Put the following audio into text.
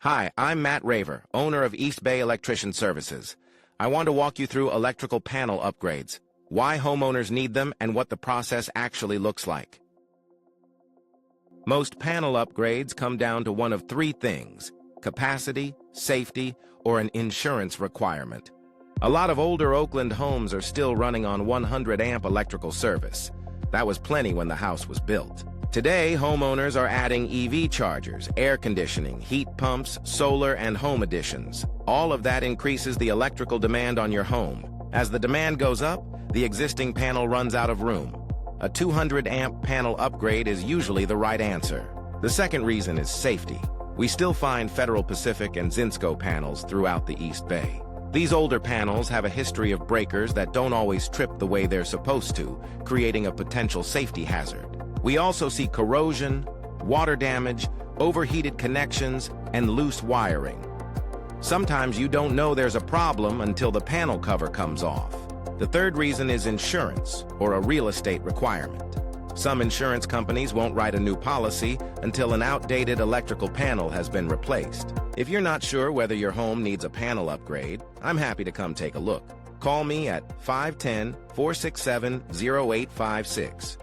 Hi, I'm Matt Raver, owner of East Bay Electrician Services. I want to walk you through electrical panel upgrades, why homeowners need them, and what the process actually looks like. Most panel upgrades come down to one of three things: capacity, safety, or an insurance requirement. A lot of older Oakland homes are still running on 100-amp electrical service. That was plenty when the house was built. Today, homeowners are adding EV chargers, air conditioning, heat pumps, solar, and home additions. All of that increases the electrical demand on your home. As the demand goes up, the existing panel runs out of room. A 200-amp panel upgrade is usually the right answer. The second reason is safety. We still find federal Pacific and Zinsco panels throughout the East Bay. These older panels have a history of breakers that don't always trip the way they're supposed to, creating a potential safety hazard. We also see corrosion, water damage, overheated connections, and loose wiring. Sometimes you don't know there's a problem until the panel cover comes off. The third reason is insurance, or a real estate requirement. Some insurance companies won't write a new policy until an outdated electrical panel has been replaced. If you're not sure whether your home needs a panel upgrade, I'm happy to come take a look. Call me at 510-467-0856.